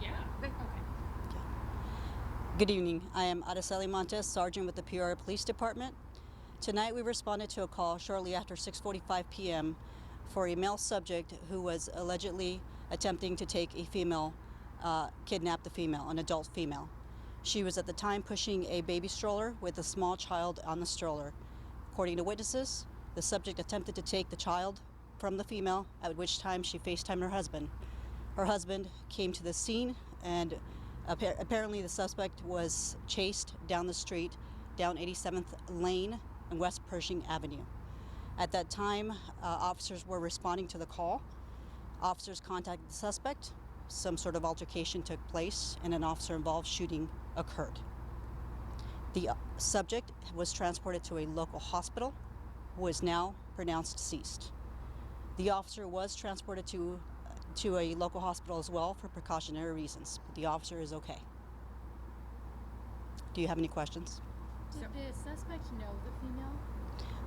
Yeah. Okay. Good evening. I am Araceli Montes, Sergeant with the Peoria Police Department. Tonight we responded to a call shortly after 6:45 p.m. for a male subject who was allegedly attempting to take a female, kidnap the female, an adult female. She was at the time pushing a baby stroller with a small child on the stroller. According to witnesses, the subject attempted to take the child from the female, at which time she FaceTimed her husband. Her husband came to the scene, and apparently the suspect was chased down the street, down 87th Lane and West Pershing Avenue. At that time, officers were responding to the call. Officers contacted the suspect. Some sort of altercation took place, and an officer-involved shooting occurred. The subject was transported to a local hospital, who is now pronounced deceased. The officer was transported to a local hospital as well for precautionary reasons, but the officer is okay. Do you have any questions? Did the suspect know the female?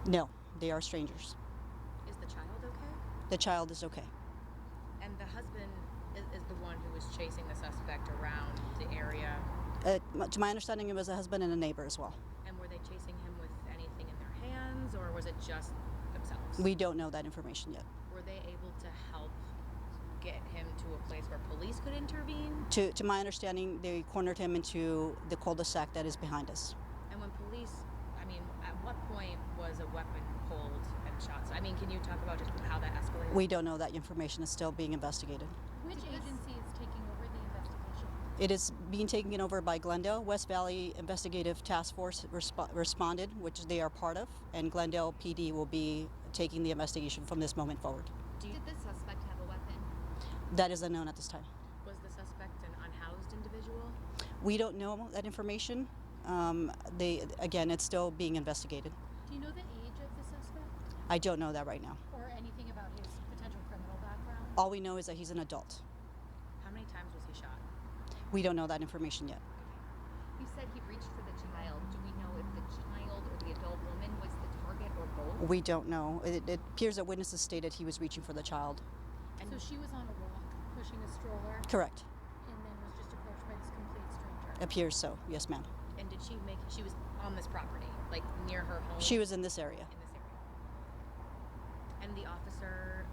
No, they are strangers. Is the child okay? The child is okay. And the husband is the one who was chasing the suspect around the area. To my understanding, it was a husband and a neighbor as well. And were they chasing him with anything in their hands, or was it just themselves? We don't know that information yet. Were they able to help get him to a place where police could intervene? To my understanding, they cornered him into the cul-de-sac that is behind us. And when police, at what point was a weapon pulled and shot? So, can you talk about just how that escalated? We don't know. That information is still being investigated. Which agency is taking over the investigation? It is being taken over by Glendale. West Valley Investigative Task Force responded, which they are part of, and Glendale PD will be taking the investigation from this moment forward. Did the suspect have a weapon? That is unknown at this time. Was the suspect an unhoused individual? We don't know that information. It's still being investigated. Do you know the age of the suspect? I don't know that right now. Or anything about his potential criminal background? All we know is that he's an adult. How many times was he shot? We don't know that information yet. You said he reached for the child. Do we know if the child or the adult woman was the target or both? We don't know. It appears that witnesses stated he was reaching for the child. And so she was on a walk, pushing a stroller? Correct. And then was just approached by this complete stranger? Appears so. Yes, ma'am. And did she was on this property, like near her home? She was in this area. In this area. And the officer,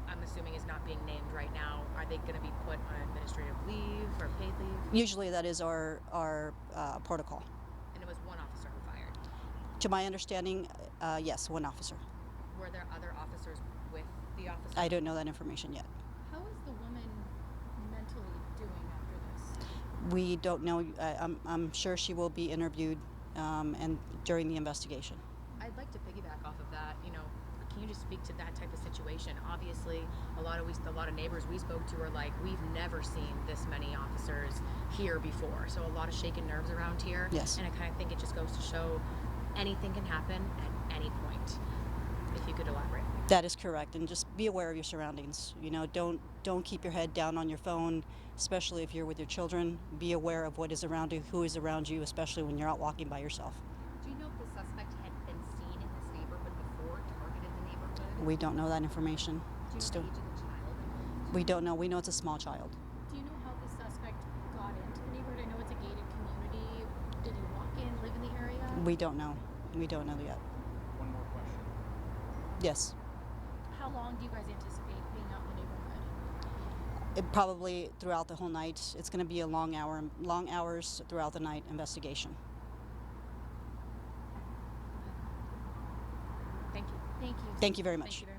I'm assuming is not being named right now. Are they going to be put on administrative leave or paid leave? Usually that is our protocol. And it was one officer who fired? To my understanding, yes, one officer. Were there other officers with the officer? I don't know that information yet. How is the woman mentally doing after this? We don't know. I'm sure she will be interviewed and during the investigation. I'd like to piggyback off of that. Can you just speak to that type of situation? Obviously, a lot of neighbors we spoke to are like, we've never seen this many officers here before. So a lot of shaken nerves around here. Yes. And I kind of think it just goes to show anything can happen at any point. If you could elaborate. That is correct, and just be aware of your surroundings. Don't keep your head down on your phone, especially if you're with your children. Be aware of what is around you, who is around you, especially when you're out walking by yourself. Do you know if the suspect had been seen in this neighborhood before, targeted the neighborhood? We don't know that information. Do you know the age of the child? We don't know. We know it's a small child. Do you know how the suspect got into the neighborhood? I know it's a gated community. Did he walk in, live in the area? We don't know. We don't know yet. One more question. Yes. How long do you guys anticipate being out in the neighborhood? Probably throughout the whole night. It's going to be a long hours throughout the night investigation. Thank you. Thank you. Thank you very much. Thank you very much.